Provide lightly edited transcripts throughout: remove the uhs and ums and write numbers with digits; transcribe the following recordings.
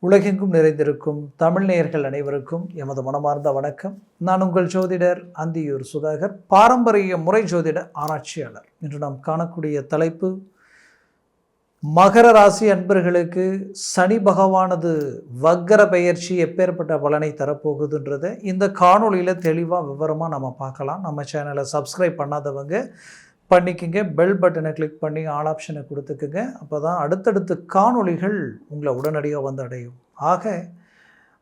உலகெங்கும் நிறைந்திருக்கும் தமிழ் நேயர்கள் அனைவருக்கும் எமது மனமார்ந்த வணக்கம். நான் உங்கள் ஜோதிடர் அந்தியூர் சுதாகர், பாரம்பரிய முறை ஜோதிட ஆராய்ச்சியாளர். இன்று நாம் காணக்கூடிய தலைப்பு, மகர ராசி அன்பர்களுக்கு சனி பகவானது வக்கர பெயர்ச்சி எப்பேற்பட்ட பலனை தரப்போகுதுன்றதை இந்த காணொலியில் தெளிவாக விவரமாக நம்ம பார்க்கலாம். நம்ம சேனலை சப்ஸ்கிரைப் பண்ணாதவங்க பண்ணிக்கோங்க, பெல் பட்டனை கிளிக் பண்ணி ஆல் ஆப்ஷனை கொடுத்துக்குங்க. அப்போ தான் அடுத்தடுத்த காணொளிகள் உங்களை உடனடியாக வந்து அடையும். ஆக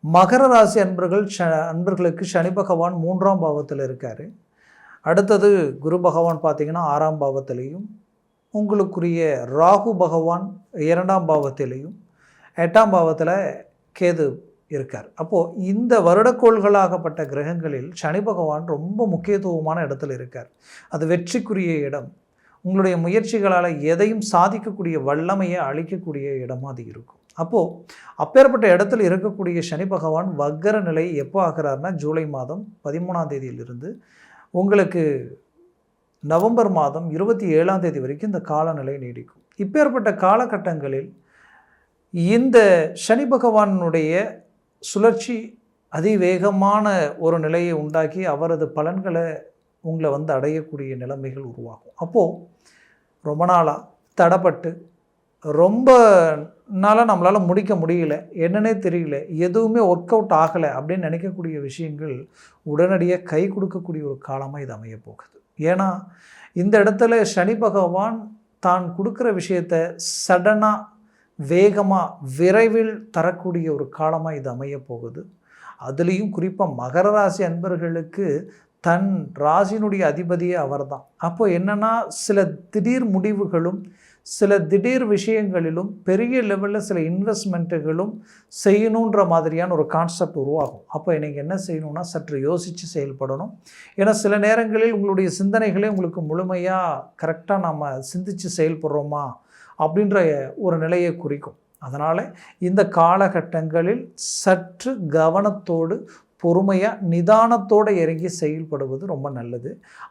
மகர ராசி அன்பர்களுக்கு சனி பகவான் 3ஆம் பாவத்தில் இருக்கார். அடுத்தது குரு பகவான் பார்த்திங்கன்னா 6ஆம் பாவத்திலையும், உங்களுக்குரிய ராகு பகவான் 2ஆம் பாவத்திலையும், 8ஆம் பாவத்தில் கேது இருக்கார். அப்போது இந்த வருடக்கோள்களாகப்பட்ட கிரகங்களில் சனி பகவான் ரொம்ப முக்கியத்துவமான இடத்துல இருக்கார். அது வெற்றிக்குரிய இடம், உங்களுடைய முயற்சிகளால் எதையும் சாதிக்கக்கூடிய வல்லமையை அளிக்கக்கூடிய இடமாக அது இருக்கும். அப்போது அப்பேற்பட்ட இடத்துல இருக்கக்கூடிய சனி பகவான் வக்கர நிலை எப்போ ஆகிறார்னா ஜூலை மாதம் 13ஆம் தேதியிலிருந்து உங்களுக்கு நவம்பர் மாதம் 27ஆம் தேதி வரைக்கும் இந்த காலநிலை நீடிக்கும். இப்பேற்பட்ட காலகட்டங்களில் இந்த சனி பகவானுடைய சுழற்சி அதிவேகமான ஒரு நிலையை உண்டாக்கி அவரது பலன்களை உங்களை வந்து அடையக்கூடிய நிலைமைகள் உருவாகும். அப்போது ரொம்ப நாளாக தடைப்பட்டு ரொம்ப நாளாக நம்மளால் முடிக்க முடியல, என்னன்னே தெரியல, எதுவுமே ஒர்க் அவுட் ஆகலை அப்படின்னு நினைக்கக்கூடிய விஷயங்கள் உடனடியாக கை கொடுக்கக்கூடிய ஒரு காலமாக இது அமைய போகுது. ஏன்னா இந்த இடத்துல சனி பகவான் தான் கொடுக்குற விஷயத்தை சடனாக வேகமாக விரைவில் தரக்கூடிய ஒரு காலமாக இது அமைய போகுது. அதுலேயும் குறிப்பாக மகர ராசி அன்பர்களுக்கு தன் ராசியினுடைய அதிபதியே அவர் தான். அப்போ என்னென்னா சில திடீர் முடிவுகளும் சில திடீர் விஷயங்களிலும் பெரிய லெவலில் சில இன்வெஸ்ட்மெண்ட்டுகளும் செய்யணுன்ற மாதிரியான ஒரு கான்செப்ட் உருவாகும். அப்போ நீங்கள் என்ன செய்யணும்னா சற்று யோசித்து செயல்படணும். ஏன்னா சில நேரங்களில் உங்களுடைய சிந்தனைகளே உங்களுக்கு முழுமையாக கரெக்டாக நம்ம சிந்தித்து செயல்படுறோமா அப்படின்ற ஒரு நிலையை குறிக்கும். அதனால் இந்த காலகட்டங்களில் சற்று கவனத்தோடு பொறுமையாக நிதானத்தோடு இறங்கி செயல்படுவது ரொம்ப நல்லது.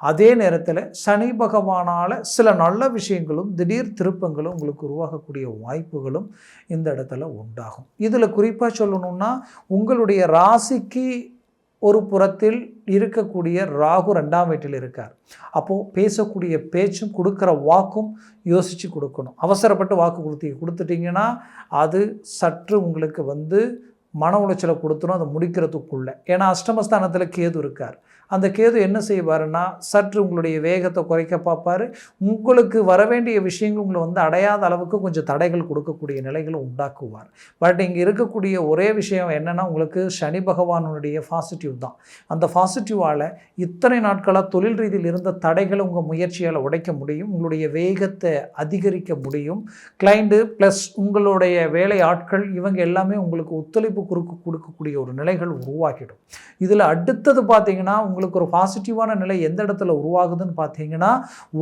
அதே நேரத்தில் சனி பகவானால் சில நல்ல விஷயங்களும் திடீர் திருப்பங்களும் உங்களுக்கு உருவாகக்கூடிய வாய்ப்புகளும் இந்த இடத்துல உண்டாகும். இதில் குறிப்பாக சொல்லணும்னா உங்களுடைய ராசிக்கு ஒரு புறத்தில் இருக்கக்கூடிய ராகு 2ஆம் வீட்டில் இருக்கார். அப்போது பேசக்கூடிய பேச்சும் கொடுக்குற வாக்கும் யோசித்து கொடுக்கணும். அவசரப்பட்டு வாக்கு கொடுத்துட்டிங்கன்னா அது சற்று உங்களுக்கு வந்து மன உளைச்சலை கொடுத்துரும் அதை முடிக்கிறதுக்குள்ளே. ஏன்னா அஷ்டமஸ்தானத்தில் கேது இருக்கார். அந்த கேது என்ன செய்வாருன்னா சற்று உங்களுடைய வேகத்தை குறைக்க பார்ப்பார். உங்களுக்கு வர வேண்டிய விஷயங்கள் உங்களை வந்து அடையாத அளவுக்கு கொஞ்சம் தடைகள் கொடுக்கக்கூடிய நிலைகளை உண்டாக்குவார். பட் இங்கே இருக்கக்கூடிய ஒரே விஷயம் என்னென்னா உங்களுக்கு சனி பகவானுடைய பாசிட்டிவ் தான். அந்த பாசிட்டிவால் இத்தனை நாட்களாக தொழில் ரீதியில் இருந்த தடைகளை உங்கள் முயற்சியால் உடைக்க முடியும். உங்களுடைய வேகத்தை அதிகரிக்க முடியும். கிளைண்ட்டு ப்ளஸ் உங்களுடைய வேலை ஆட்கள் இவங்க எல்லாமே உங்களுக்கு ஒத்துழைப்பு கொடுக்கக்கூடிய ஒரு நிலைகள் உருவாக்கிடும். இதில் அடுத்தது பார்த்தீங்கன்னா உங்களுக்கு ஒரு பாசிட்டிவான நிலை எந்த இடத்துல உருவாகுதுன்னு பார்த்தீங்கன்னா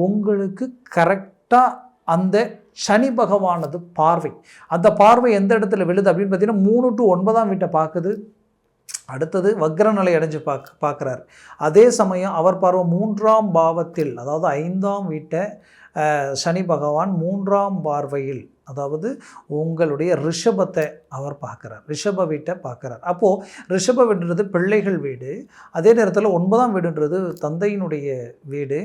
உங்களுக்கு கரெக்டாக அந்த சனி பகவானது பார்வை, அந்த பார்வை எந்த இடத்துல விழுது அப்படின்னு பார்த்தீங்கன்னா 3 to 9ஆம் வீட்டை பார்க்குது. அடுத்தது வக்ர நிலை அடைஞ்சு பார்க்குறாரு. அதே சமயம் அவர் பார்வை 3ஆம் பாவத்தில், அதாவது 5ஆம் வீட்டை சனி பகவான் 3ஆம் பார்வையில், அதாவது உங்களுடைய ரிஷபத்தை அவர் பார்க்குறார், ரிஷப வீட்டை பார்க்குறார். அப்போது ரிஷப வீடுன்றது பிள்ளைகள் வீடு, அதே நேரத்தில் 9ஆம் வீடுன்றது தந்தையினுடைய வீடு.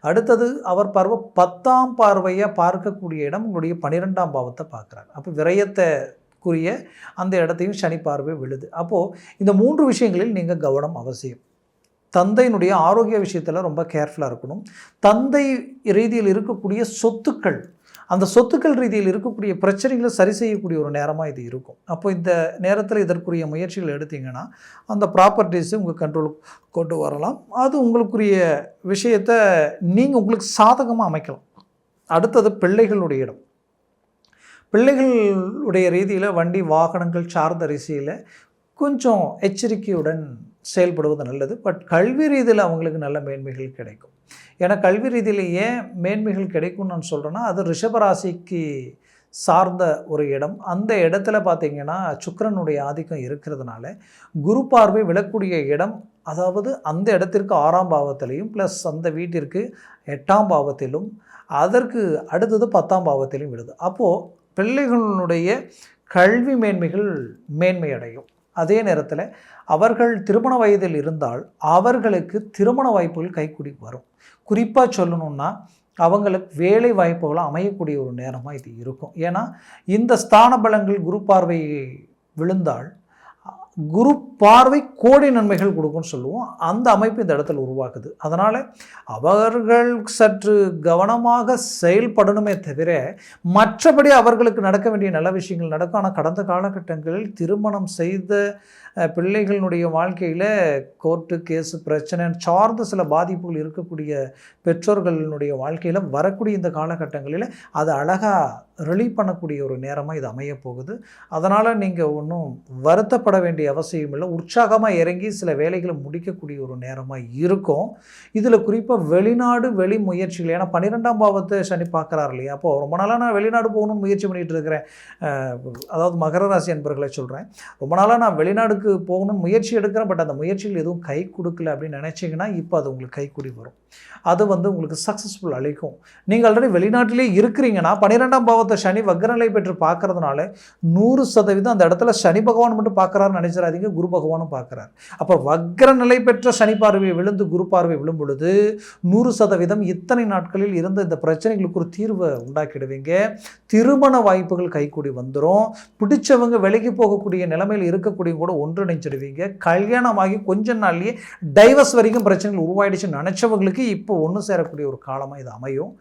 அடுத்தது அவர் பார்வை 10ஆம் பார்வையாக பார்க்கக்கூடிய இடம் உங்களுடைய 12ஆம் பாவத்தை பார்க்குறார். அப்போ விரயத்தைக்குரிய அந்த இடத்தையும் சனி பார்வை விழுது. அப்போது இந்த 3 விஷயங்களில் நீங்கள் கவனம் அவசியம். தந்தையினுடைய ஆரோக்கிய விஷயத்தில் ரொம்ப கேர்ஃபுல்லாக இருக்கணும். தந்தை ரீதியில் இருக்கக்கூடிய சொத்துக்கள், அந்த சொத்துக்கள் ரீதியில் இருக்கக்கூடிய பிரச்சனைகளை சரி செய்யக்கூடிய ஒரு நேரமாக இது இருக்கும். அப்போ இந்த நேரத்தில் இதற்குரிய முயற்சிகள் எடுத்தீங்கன்னா அந்த ப்ராப்பர்ட்டிஸை உங்கள் கண்ட்ரோலுக்கு கொண்டு வரலாம். அது உங்களுக்குரிய விஷயத்தை நீங்கள் உங்களுக்கு சாதகமாக அமைக்கலாம். அடுத்தது பிள்ளைகளுடைய இடம். பிள்ளைகளுடைய ரீதியில் வண்டி வாகனங்கள் சார்ந்த ரீதியில் கொஞ்சம் எச்சரிக்கையுடன் செயல்படுவது நல்லது. பட் கல்வி ரீதியில் அவங்களுக்கு நல்ல மேன்மைகள் கிடைக்கும். ஏன்னா கல்வி ரீதியில் ஏன் மேன்மைகள் கிடைக்கும்னு நான் சொல்கிறேன்னா அது ரிஷபராசிக்கு சார்ந்த ஒரு இடம். அந்த இடத்துல பார்த்திங்கன்னா சுக்கிரனுடைய ஆதிக்கம் இருக்கிறதுனால குரு பார்வை விழக்கூடிய இடம், அதாவது அந்த இடத்திற்கு 6ஆம் பாவத்திலையும் ப்ளஸ் அந்த வீட்டிற்கு 8ஆம் பாவத்திலும் அதற்கு அடுத்தது 10ஆம் பாவத்திலும் விடுது. அப்போது பிள்ளைகளுடைய கல்வி மேன்மைகள் மேன்மையடையும். அதே நேரத்தில் அவர்கள் திருமண வயதில் இருந்தால் அவர்களுக்கு திருமண வாய்ப்புகள் கைக்கூடி வரும். குறிப்பாக சொல்லணுன்னா அவங்களுக்கு வேலை வாய்ப்புகளும் அமையக்கூடிய ஒரு நேரமாக இது இருக்கும். ஏன்னா இந்த ஸ்தான பலங்கள் குரு பார்வை விழுந்தால் குரு பார்வை கோடி நன்மைகள் கொடுக்கும்னு சொல்லுவோம். அந்த அமைப்பு இந்த இடத்துல உருவாக்குது. அதனால் அவர்கள் சற்று கவனமாக செயல்படணுமே தவிர மற்றபடி அவர்களுக்கு நடக்க வேண்டிய நல்ல விஷயங்கள் நடக்கும். ஆனால் கடந்த காலகட்டங்களில் திருமணம் செய்த பிள்ளைகளினுடைய வாழ்க்கையில் கோர்ட்டு கேஸு பிரச்சனை சார்ந்த சில பாதிப்புகள் இருக்கக்கூடிய பெற்றோர்களினுடைய வாழ்க்கையில் வரக்கூடிய இந்த காலகட்டங்களில் அதை அழகாக ரிலீவ் பண்ணக்கூடிய ஒரு நேரமாக இது அமைய போகுது. அதனால் நீங்கள் ஒன்றும் வருத்தப்பட வேண்டிய அவசியம் இல்லை. உற்சாகமாக இறங்கி சில வேலைகளை முடிக்கக்கூடிய ஒரு நேரமாக இருக்கும். இதில் குறிப்பாக வெளிநாடு வெளி முயற்சிகள், ஏன்னா 12ஆம் பாவத்தை சனி பார்க்குறாரு இல்லையா, அப்போது ரொம்ப நாளாக நான் வெளிநாடு போகணும்னு முயற்சி பண்ணிகிட்டு இருக்கிறேன். அதாவது மகர ராசி அன்பர்களை சொல்கிறேன். ரொம்ப நாளாக நான் வெளிநாடுக்கு போகணும்னு முயற்சி எடுக்கிறேன், பட் அந்த முயற்சிகள் எதுவும் கை கொடுக்கல அப்படின்னு நினச்சிங்கன்னா இப்போ அது உங்களுக்கு கைக்கூடி வரும். அது உங்களுக்கு சக்ஸஸ்ஃபுல் அளிக்கும். நீங்கள் ஆல்ரெடி வெளிநாட்டிலே இருக்கிறீங்கன்னா 12ஆம் பாவத்தை சனி வக்ரநிலை பெற்று பார்க்கறதுனால 100% அந்த இடத்துல சனி பகவான் மட்டும் பார்க்குறாருன்னு நினைச்சிடாதீங்க, குரு பகவானும் பார்க்குறாரு. அப்போ வக்ரநிலை பெற்ற சனி பார்வையை விழுந்து குரு பார்வை விழும் பொழுது 100% இத்தனை நாட்களில் இருந்த இந்த பிரச்சனைகளுக்கு ஒரு தீர்வை உண்டாக்கிடுவீங்க. திருமண வாய்ப்புகள் கைக்கூடி வந்துடும். பிடிச்சவங்க விலகி போகக்கூடிய நிலைமையில் இருக்கக்கூடிய கூட ஒன்றிணைச்சிடுவீங்க. கல்யாணமாகி கொஞ்ச நாள்லேயே டைவர்ஸ் வரைக்கும் பிரச்சனைகள் உருவாயிடுச்சுன்னு நினச்சவங்களுக்கு இப்போ ஒன்று சேரக்கூடிய ஒரு காலமாக இது அமையும்.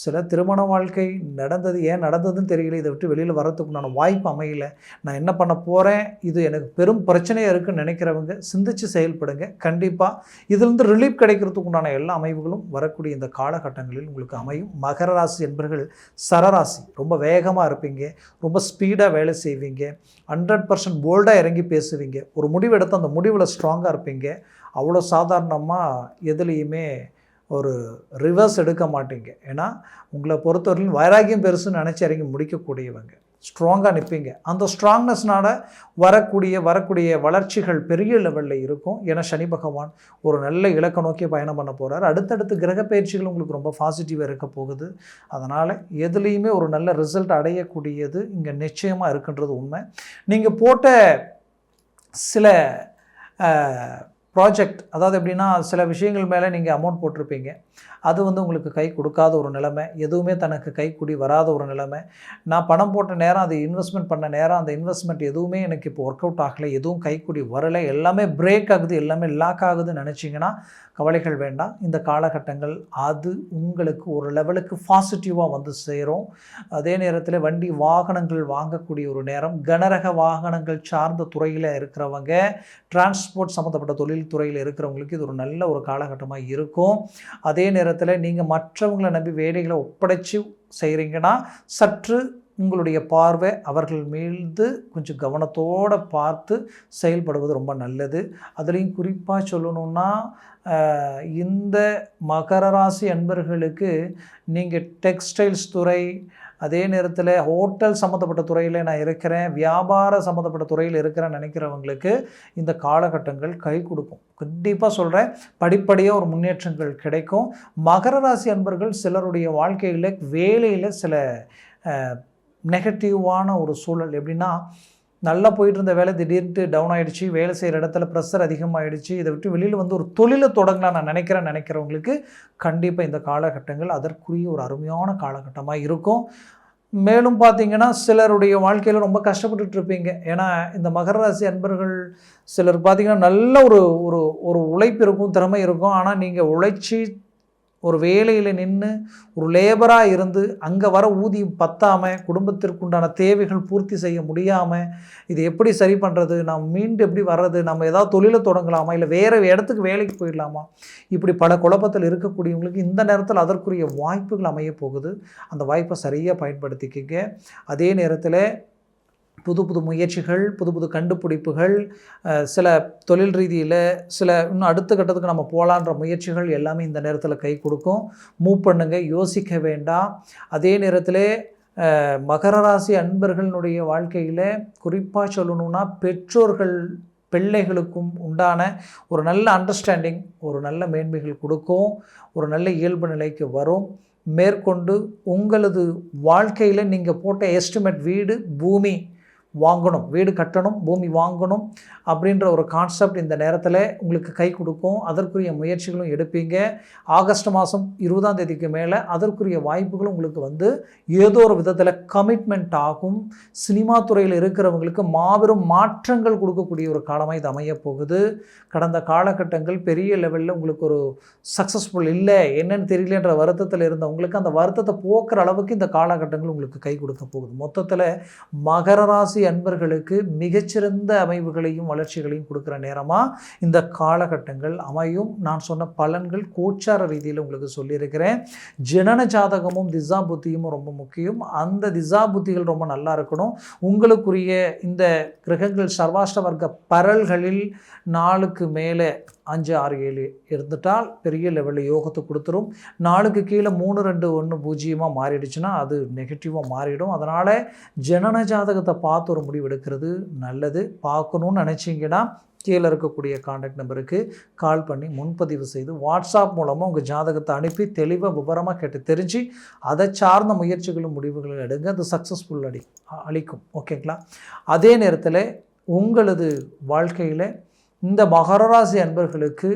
சில திருமண வாழ்க்கை நடந்தது, ஏன் நடந்ததுன்னு தெரியல, இதை விட்டு வெளியில் வரத்துக்குண்டான வாய்ப்பு அமையலை, நான் என்ன பண்ண போகிறேன், இது எனக்கு பெரும் பிரச்சனையாக இருக்குன்னு நினைக்கிறவங்க சிந்தித்து செயல்படுங்க. கண்டிப்பாக இதிலிருந்து ரிலீஃப் கிடைக்கிறதுக்குண்டான எல்லா அமைவுகளும் வரக்கூடிய இந்த காலகட்டங்களில் உங்களுக்கு அமையும். மகர ராசி என்பர்கள் சரராசி, ரொம்ப வேகமாக இருப்பீங்க, ரொம்ப ஸ்பீடாக வேலை செய்வீங்க, 100% போல்டாக இறங்கி பேசுவீங்க, ஒரு முடிவு எடுத்து அந்த முடிவில் ஸ்ட்ராங்காக இருப்பீங்க. அவ்வளோ சாதாரணமாக எதுலேயுமே ஒரு ரிவர்ஸ் எடுக்க மாட்டீங்க. ஏன்னா உங்களை பொறுத்தவரையிலும் வைராகியம் பெருசுன்னு நினச்சி இறங்கி முடிக்கக்கூடியவங்க, ஸ்ட்ராங்காக நிற்பீங்க. அந்த ஸ்ட்ராங்னஸ்னால வரக்கூடிய வளர்ச்சிகள் பெரிய லெவலில் இருக்கும். ஏன்னா சனி பகவான் ஒரு நல்ல இலக்கை நோக்கி பயணம் பண்ண போகிறார். அடுத்தடுத்து கிரக பயிற்சிகள் உங்களுக்கு ரொம்ப பாசிட்டிவாக இருக்க போகுது. அதனால் எதுலேயுமே ஒரு நல்ல ரிசல்ட் அடையக்கூடியது இங்கே நிச்சயமாக இருக்குன்றது உண்மை. நீங்கள் போட்ட சில ப்ராஜெக்ட், அதாவது எப்படின்னா சில விஷயங்கள் மேலே நீங்கள் அமௌண்ட் போட்டிருப்பீங்க, அது உங்களுக்கு கை கொடுக்காத ஒரு நிலைமை, எதுவுமே தனக்கு கைக்கூடி வராத ஒரு நிலைமை. நான் பணம் போட்ட நேரம், அது இன்வெஸ்ட்மெண்ட் பண்ண நேரம், அந்த இன்வெஸ்ட்மெண்ட் எதுவுமே எனக்கு இப்போ ஒர்க் அவுட் ஆகலை, எதுவும் கைக்கூடி வரலை, எல்லாமே பிரேக் ஆகுது, எல்லாமே லாக் ஆகுதுன்னு நினச்சிங்கன்னா கவலைகள் வேண்டாம். இந்த காலகட்டங்கள் அது உங்களுக்கு ஒரு லெவலுக்கு பாசிட்டிவாக வந்து சேரும். அதே நேரத்தில் வண்டி வாகனங்கள் வாங்கக்கூடிய ஒரு நேரம், கனரக வாகனங்கள் சார்ந்த துறையில் இருக்கிறவங்க, டிரான்ஸ்போர்ட் சம்மந்தப்பட்ட தொழில் துறையில் இருக்கிறவங்களுக்கு இது ஒரு நல்ல ஒரு காலகட்டமாக இருக்கும். அதே நேரத்தில் நீங்கள் மற்றவங்களை நம்பி வேலைகளை ஒப்படைச்சி செய்கிறீங்கன்னா சற்று உங்களுடைய பார்வை அவர்கள் மீது கொஞ்சம் கவனத்தோடு பார்த்து செயல்படுவது ரொம்ப நல்லது. அதுலேயும் குறிப்பாக சொல்லணுன்னா இந்த மகர ராசி அன்பர்களுக்கு நீங்கள் டெக்ஸ்டைல்ஸ் துறை, அதே நேரத்தில் ஹோட்டல் சம்மந்தப்பட்ட துறையில் நான் இருக்கிறேன், வியாபார சம்மந்தப்பட்ட துறையில் இருக்கிறேன்னு நினைக்கிறவங்களுக்கு இந்த காலகட்டங்கள் கை கொடுக்கும். கண்டிப்பாக சொல்கிறேன், படிப்படியாக ஒரு முன்னேற்றங்கள் கிடைக்கும். மகர ராசி அன்பர்கள் சிலருடைய வாழ்க்கையில் வேலையில் சில நெகட்டிவான ஒரு சூழல், எப்படின்னா நல்லா போயிட்டு இருந்த வேலை திடீர்னு டவுன் ஆகிடுச்சு, வேலை செய்கிற இடத்துல ப்ரெஷர் அதிகமாகிடுச்சு, இதை விட்டு வெளியில் ஒரு தொழிலை தொடங்கலாம் நான் நினைக்கிறவங்களுக்கு கண்டிப்பாக இந்த காலகட்டங்கள் அதற்குரிய ஒரு அருமையான காலகட்டமாக இருக்கும். மேலும் பார்த்திங்கன்னா சிலருடைய வாழ்க்கையில் ரொம்ப கஷ்டப்பட்டுட்டு இருப்பீங்க. ஏன்னா இந்த மகர ராசி அன்பர்கள் சிலர் பார்த்திங்கன்னா நல்ல ஒரு உழைப்பு இருக்கும், திறமை இருக்கும். ஆனால் நீங்கள் உழைச்சி ஒரு வேலையில் நின்று ஒரு லேபராக இருந்து அங்கே வர ஊதியம் பத்தாமல், குடும்பத்திற்குண்டான தேவைகள் பூர்த்தி செய்ய முடியாமல், இது எப்படி சரி பண்ணுறது, நாம் மீண்டும் எப்படி வர்றது, நம்ம ஏதாவது தொழிலை தொடங்கலாமா, இல்லை வேறு இடத்துக்கு வேலைக்கு போயிடலாமா, இப்படி பல குழப்பத்தில் இருக்கக்கூடியவங்களுக்கு இந்த நேரத்தில் அதற்குரிய வாய்ப்புகள் அமைய போகுது. அந்த வாய்ப்பை சரியாக பயன்படுத்திக்கிங்க. அதே நேரத்தில் புது புது முயற்சிகள், புது புது கண்டுபிடிப்புகள், சில தொழில் ரீதியில் சில இன்னும் அடுத்த கட்டத்துக்கு நம்ம போகலான்ற முயற்சிகள் எல்லாமே இந்த நேரத்தில் கை கொடுக்கும். மூவ் பண்ணுங்க, யோசிக்க வேண்டாம். அதே நேரத்தில் மகர ராசி அன்பர்களுடைய வாழ்க்கையில் குறிப்பாக சொல்லணுன்னா பெற்றோர்கள் பிள்ளைகளுக்கும் உண்டான ஒரு நல்ல அண்டர்ஸ்டாண்டிங், ஒரு நல்ல மேன்மைகள் கொடுக்கும், ஒரு நல்ல இயல்பு நிலைக்கு வரும். மேற்கொண்டு உங்களது வாழ்க்கையில் நீங்கள் போட்ட எஸ்டிமேட் வீடு, பூமி வாங்கணும், வீடு கட்டணும், பூமி வாங்கணும் அப்படின்ற ஒரு கான்செப்ட் இந்த நேரத்தில் உங்களுக்கு கை கொடுக்கும். அதற்குரிய முயற்சிகளும் எடுப்பீங்க. ஆகஸ்ட் மாதம் 20ஆம் தேதிக்கு மேலே அதற்குரிய வாய்ப்புகளும் உங்களுக்கு ஏதோ ஒரு விதத்தில் கமிட்மெண்ட் ஆகும். சினிமா துறையில் இருக்கிறவங்களுக்கு மாபெரும் மாற்றங்கள் கொடுக்கக்கூடிய ஒரு காலமாக இது அமைய போகுது. கடந்த காலகட்டங்கள் பெரிய லெவலில் உங்களுக்கு ஒரு சக்ஸஸ்ஃபுல் இல்லை, என்னென்னு தெரியலன்ற வருத்தத்தில் இருந்தவங்களுக்கு அந்த வருத்தத்தை போக்குற அளவுக்கு இந்த காலகட்டங்கள் உங்களுக்கு கை கொடுக்க போகுது. மொத்தத்தில் மகர ராசி அன்பர்களுக்கு மிகச்சிறந்த அமைவுகளையும் வளர்ச்சிகளையும் கொடுக்குற நேரமாக இந்த காலகட்டங்கள் அமையும். நான் சொன்ன பலன்கள் கோச்சார ரீதியில் உங்களுக்கு சொல்லியிருக்கிறேன். ஜனன ஜாதகமும் திசா புத்தியும் ரொம்ப முக்கியம். அந்த திசா புத்திகள் ரொம்ப நல்லா இருக்கணும். உங்களுக்குரிய இந்த கிரகங்கள் சர்வாஷ்ட வர்க்க பரல்களில் 4க்கு மேலே 5, 6, 7 இருந்துட்டால் பெரிய லெவலில் யோகத்தை கொடுத்துரும். 4க்கு கீழே 3, 2, 1, 0 மாறிடுச்சுன்னா அது நெகட்டிவாக மாறிடும். அதனால் ஜனன ஜாதகத்தை பார்த்து ஒரு முடிவு எடுக்கிறது நல்லது. பார்க்கணுன்னு நினச்சிங்கன்னா கீழே இருக்கக்கூடிய கான்டாக்ட் நம்பருக்கு கால் பண்ணி முன்பதிவு செய்து வாட்ஸ்அப் மூலமாக உங்கள் ஜாதகத்தை அனுப்பி தெளிவாக விவரமாக கேட்டு தெரிஞ்சு அதை சார்ந்த முயற்சிகளும் முடிவுகளும் எடுங்க. அது சக்ஸஸ்ஃபுல் அளிக்கும். ஓகேங்களா? அதே நேரத்தில் உங்களது வாழ்க்கையில் இந்த மகர ராசி அன்பர்களுக்கு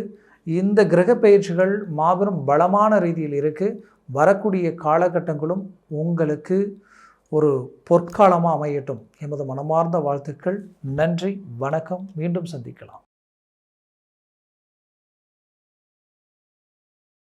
இந்த கிரக பயிற்சிகள் மாபெரும் பலமான ரீதியில் இருக்குது. வரக்கூடிய காலகட்டங்களும் உங்களுக்கு ஒரு பொற்காலமாக அமையட்டும். எமது மனமார்ந்த வாழ்த்துக்கள். நன்றி, வணக்கம். மீண்டும் சந்திக்கலாம்.